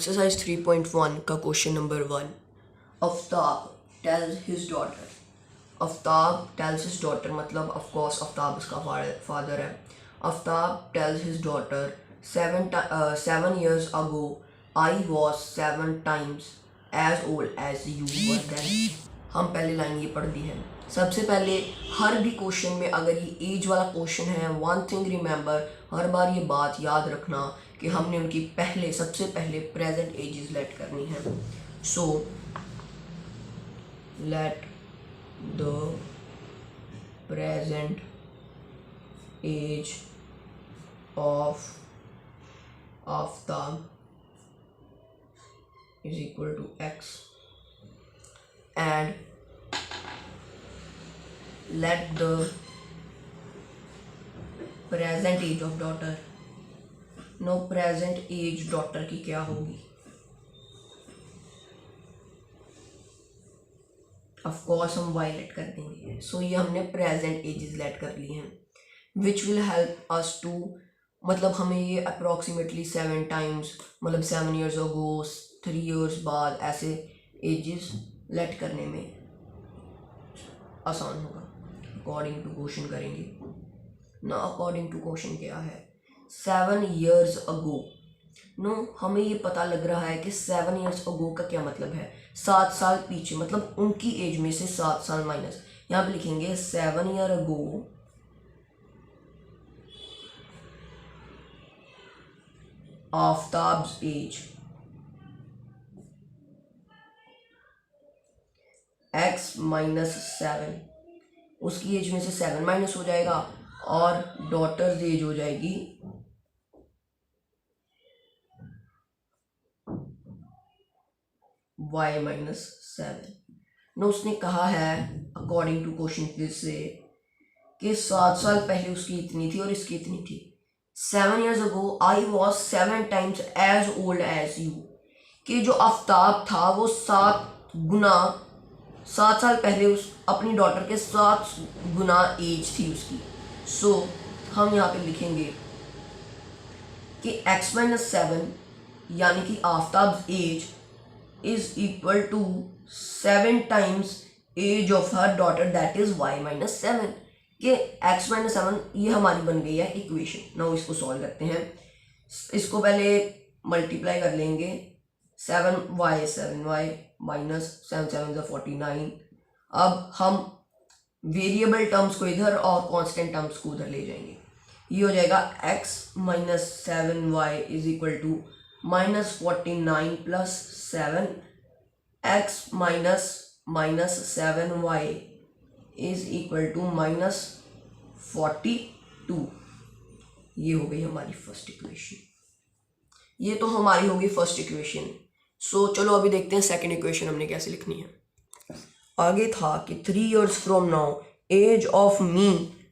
Exercise 3.1 का question number 1। Aftab tales his daughter. Aftab tales his daughter मतलब of course Aftab उसका father है। Aftab tales his daughter 7 years ago I was 7 times as old as you were then। हम पहले line ये पढ़ दी है। सबसे पहले हर भी क्वेश्चन में अगर ये एज वाला क्वेश्चन है, वन थिंग रिमेंबर, हर बार ये बात याद रखना कि हमने उनकी सबसे पहले प्रेजेंट एजेस लेट करनी है। So let the present age of Aftab is equal to x and let the present age of daughter। Now present age daughter की क्या होगी? ऑफ कोर्स हम y लेट कर देंगे। सो ये हमने प्रेजेंट एजेस लेट कर लिए हैं which will help us to, मतलब हमें ये अप्रॉक्सीमेटली 7 टाइम्स मतलब 7 years ago 3 years बाद ऐसे एजेस लेट करने में आसान होगा। अकॉर्डिंग टू क्वेश्चन करेंगे ना। अकॉर्डिंग टू क्वेश्चन क्या है? 7 years ago। नो हमें ये पता लग रहा है कि 7 years ago का क्या मतलब है? 7 साल पीछे, मतलब उनकी एज में से 7 साल माइनस। यहाँ पे लिखेंगे 7 year ago Aftab's age x -7, उसकी एज में से 7 माइनस हो जाएगा और डॉटर्स एज हो जाएगी y -7। नो उसने कहा है अकॉर्डिंग टू क्वेश्चन से कि 7 साल पहले उसकी इतनी थी और इसकी इतनी थी। 7 years ago I was 7 times as old as you। कि जो आफ्ताब था वो 7 साल पहले उस अपनी डॉटर के 7 गुना एज थी उसकी। सो हम यहाँ पे लिखेंगे कि x -7 यानी कि Aftab age is equal to 7 times age of her daughter that is y -7। कि x -7 ये हमारी बन गई है इक्वेशन। नाउ इसको सॉल्व करते हैं। इसको पहले मल्टीप्लाई कर लेंगे। 7y minus 7 7 49। अब हम वेरिएबल टर्म्स को इधर और कांस्टेंट टर्म्स को उधर ले जाएंगे। ये हो जाएगा x -7y is equal to -49 plus 7 x -7y is equal to -42। ये हो गई हमारी फर्स्ट इक्वेशन। ये तो हमारी होगी फर्स्ट इक्वेशन। सो चलो अभी देखते हैं सेकंड इक्वेशन हमने कैसे लिखनी है। आगे था कि 3 years from now age of me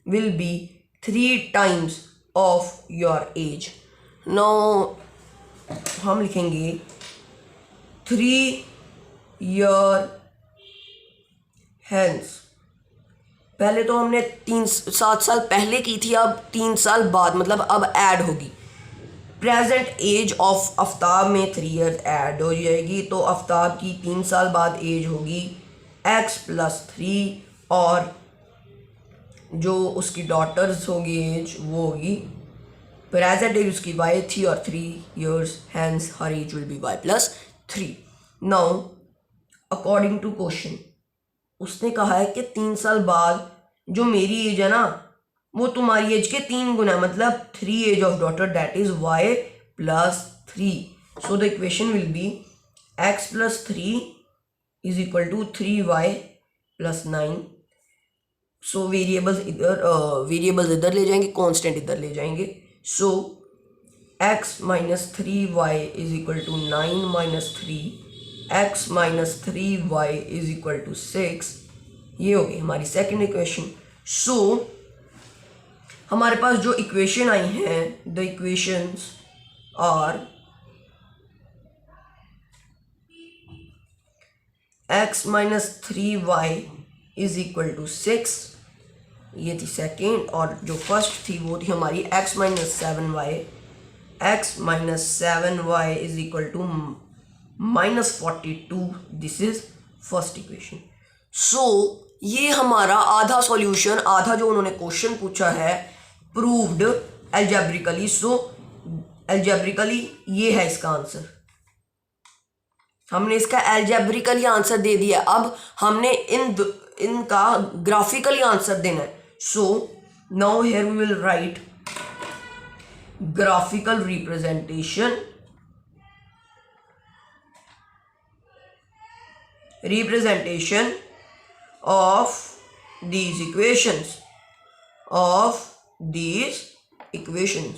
will be 3 times of your age. Now हम लिखेंगे 3 year hence। पहले तो हमने 7 साल पहले की थी, अब 3 साल बाद मतलब अब ऐड होगी। प्रेजेंट एज ऑफ आफ्ताब में 3 years ऐड हो जाएगी तो आफ्ताब की 3 साल बाद एज होगी x +3 और जो उसकी डॉटर्स होगी एज वो होगी, प्रेजेंट एज उसकी y थी और 3 years hence her age will be y +3। Now according to question उसने कहा है कि 3 साल बाद जो मेरी एज है ना वो तुम्हारी एज के 3 गुना, मतलब 3 age of daughter that is y +3। So the equation will be x +3 is equal to 3y +9। So variables इधर ले जाएंगे, कांस्टेंट इधर ले जाएंगे। So x -3y is equal to 9 - 3 x -3y is equal to 6। ये हो गई हमारी सेकेंड इक्वेशन। सो हमारे पास जो इक्वेशन आई हैं, the equations are x -3y is equal to 6, ये थी सेकेंड, और जो फर्स्ट थी वो थी हमारी x -7y x minus 7y is equal to minus 42. This is first equation. So ये हमारा आधा सॉल्यूशन, आधा जो उन्होंने क्वेश्चन पूछा है प्रूव्ड एल्जेब्रिकली. सो एल्जेब्रिकली ये है इसका आंसर. हमने इसका एल्जेब्रिकली आंसर दे दिया. अब हमने इनका ग्राफिकली आंसर देना है. So now here we will write graphical representation of these equations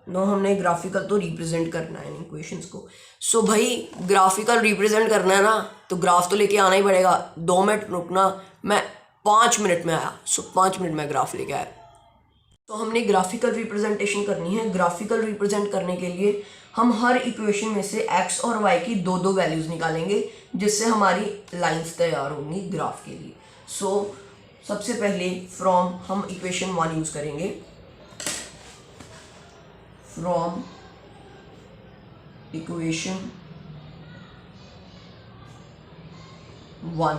now हमने ग्राफिकल तो रिप्रेजेंट करना है इन इक्वेशंस को. सो भाई ग्राफिकल रिप्रेजेंट करना है ना तो ग्राफ तो लेके आना ही पड़ेगा. 2 मिनट रुकना, मैं 5 मिनट में आया. सो 5 मिनट में ग्राफ लेके आया. तो हमने ग्राफिकल रिप्रेजेंटेशन करनी है. ग्राफिकल रिप्रेजेंट करने के लिए हम हर इक्वेशन में से x और y की दो वैल्यूज़ निकालेंगे जिससे हमारी लाइंस तैयार होंगी ग्राफ के लिए. सो सबसे पहले फ्रॉम हम इक्वेशन 1 यूज़ करेंगे. From equation 1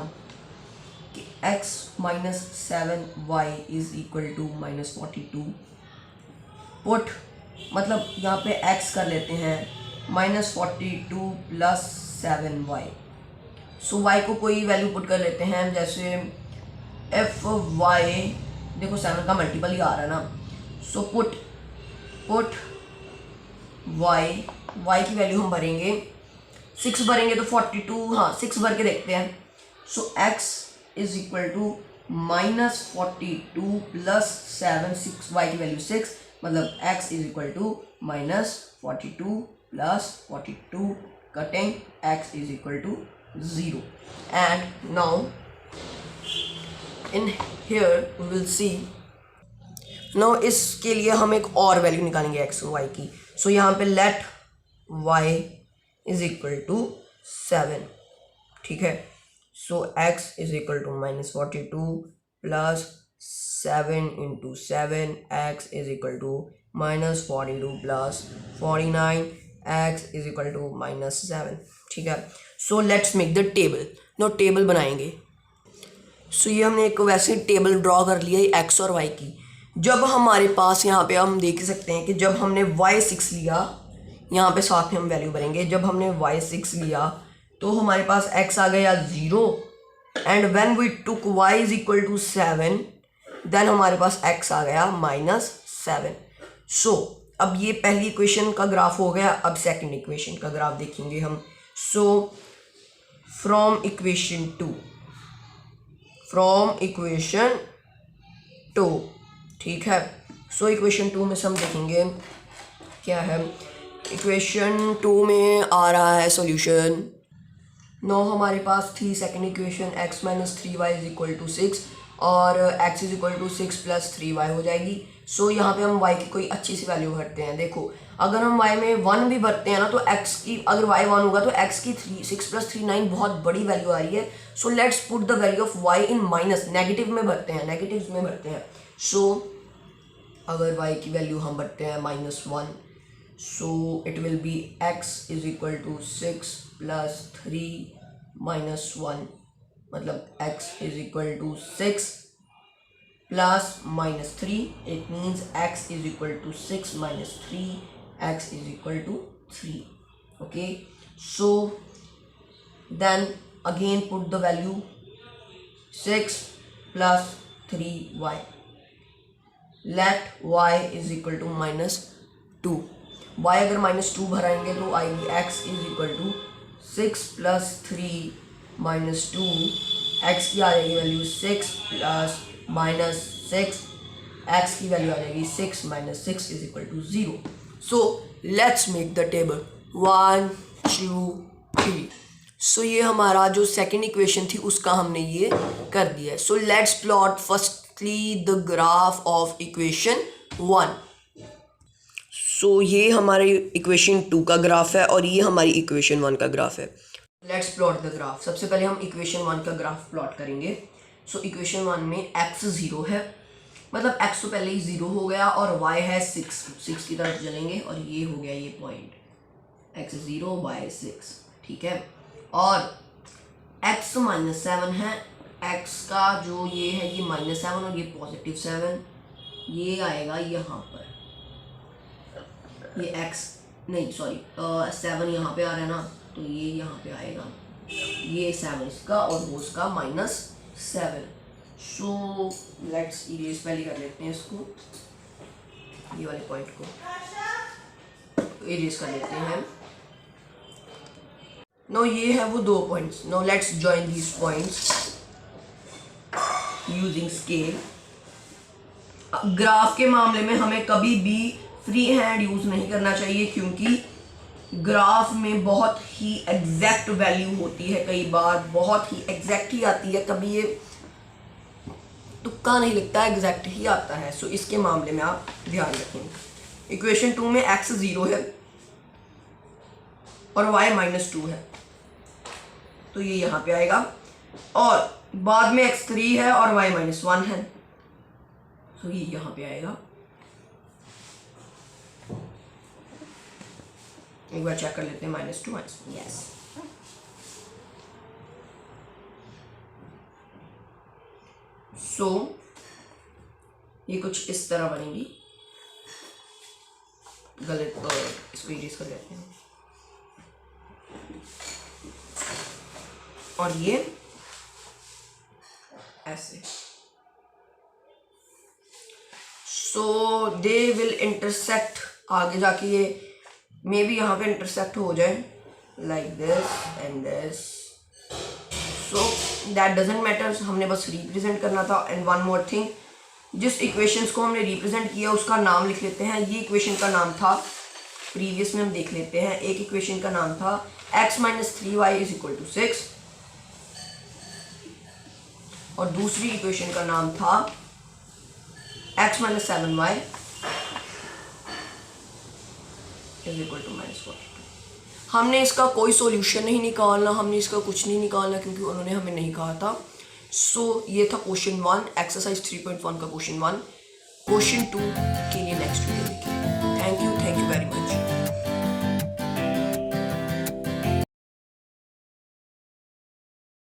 x minus 7y is equal to minus 42. Put मतलब यहाँ पे x कर लेते हैं minus 42 प्लस 7y. सो y को कोई वैल्यू पुट कर लेते हैं, जैसे एफ वाई, देखो 7 का मल्टीपल ही आ रहा है ना. सो पुट y की वैल्यू हम भरेंगे 6 भरेंगे तो 42, हाँ 6 भर के देखते हैं. So x is equal to minus 42 plus 7, 6y की वैल्यू 6, मतलब x is equal to minus 42 plus 42 cutting x is equal to 0. And now in here we will see. Now इसके लिए हम एक और वैल्यू निकालेंगे x और y की. सो यहाँ पे let y is equal to 7. ठीक है. So x is equal to minus 42 plus 7 into 7, x is equal to minus 42 plus 49, x is equal to minus 7. ठीक है. So let's make the table. Now table बनाएंगे. So ये हमने एक वैसे table draw कर लिया है x और y की. जब हमारे पास यहाँ पे हम देख सकते हैं कि जब हमने y6 लिया, यहाँ पे साथ में हम वैल्यू भरेंगे. जब हमने y6 लिया तो हमारे पास x आ गया 0 and when we took y is equal to 7 then हमारे पास x आ गया -7. सो अब ये पहली इक्वेशन का ग्राफ हो गया. अब सेकंड इक्वेशन का ग्राफ देखेंगे हम. सो फ्रॉम इक्वेशन 2 ठीक है. सो इक्वेशन 2 में से हम देखेंगे क्या है. इक्वेशन 2 में आ रहा है सॉल्यूशन. नो हमारे पास थी second equation x minus 3y is equal to 6 और x is equal to 6 plus 3y हो जाएगी. सो यहाँ पे हम y की कोई अच्छी सी वैल्यू भरते हैं. देखो अगर हम y में 1 भी भरते हैं ना तो x की, अगर y 1 होगा तो x की 6 प्लस 3 9 बहुत बड़ी वैल्यू आ रही है. So let's put the value of y in minus, negative में भरते हैं. सो अगर y की वैल्यू हम भरते हैं -1, so it will be x is equal to 6 plus 3 minus 1, मतलब x is equal to 6 plus minus 3. It means x is equal to 6 minus 3, x is equal to 3. Okay, so then again put the value 6 plus 3y. Let y is equal to -2. y अगर -2 भराएंगे तो आएगी x is equal to 6 plus 3 minus 2. x की आ जाएगी value 6 plus -6, x की value आ जाएगी 6 minus 6 is equal to 0. So let's make the table 1 2 3. So ये हमारा जो सेकंड इक्वेशन थी उसका हमने ये कर दिया है. So let's plot firstly the graph of equation 1. सो ये हमारे इक्वेशन 2 का ग्राफ है और ये हमारी इक्वेशन 1 का ग्राफ है. Let's plot the graph. सबसे पहले हम इक्वेशन 1 का ग्राफ प्लॉट करेंगे. सो इक्वेशन 1 में x 0 है, मतलब x तो पहले ही 0 हो गया और y है 6 की तरफ चलेंगे और ये हो गया ये पॉइंट, x 0 y 6, ठीक है। और x -7 है, x का जो ये है ये -7 और ये +7, ये आएगा यहाँ पर, ये x नहीं सॉरी 7 यहाँ पे आ रहा है ना, तो ये यहाँ पे आएगा, ये 7 इसका और वो उसका -7। सो लेट्स इरेज पहले कर लेते हैं इसको, ये वाले पॉइंट को इरेज कर लेते हैं। नो ये है वो 2 points. Now let's join these points using scale. Graph के मामले में हमें कभी भी फ्री हैंड यूज नहीं करना चाहिए, क्योंकि ग्राफ में बहुत ही एग्जैक्ट वैल्यू होती है, कई बार बहुत ही एग्जैक्ट ही आती है, कभी ये तुक्का नहीं लगता, एग्जैक्ट ही आता है। सो इसके मामले में आप ध्यान रखें। इक्वेशन 2 में x 0 है और y -2 है, तो ये यहाँ पे आएगा, और बाद में x 3 है और y -1 है, तो ये यहाँ पे आएगा। एक बार चेक कर लेते हैं, -2 -1, यस। सो ये कुछ इस तरह बनेगी, गलत तो इसको इरेज कर लेते हैं, और ये ऐसे। सो दे विल इंटरसेक्ट, आगे जाके ये मे बी यहाँ पे इंटरसेक्ट हो जाए like this and this, so that doesn't matter, हमने बस रिप्रेजेंट करना था। एंड वन मोर थिंग, जिस इक्वेशंस को हमने रिप्रेजेंट किया उसका नाम लिख लेते हैं। ये इक्वेशन का नाम था, प्रीवियस में हम देख लेते हैं, एक इक्वेशन का नाम था x - 3y = 6, और दूसरी इक्वेशन का नाम था x - 7y = -42। हमने इसका कोई सॉल्यूशन नहीं निकालना, हमने इसका कुछ नहीं निकालना, क्योंकि उन्होंने हमें नहीं कहा था। सो ये था क्वेश्चन 1, एक्सरसाइज 3.1 का क्वेश्चन 1। क्वेश्चन 2 के लिए नेक्स्ट वीडियो देखिए। Thank you very much.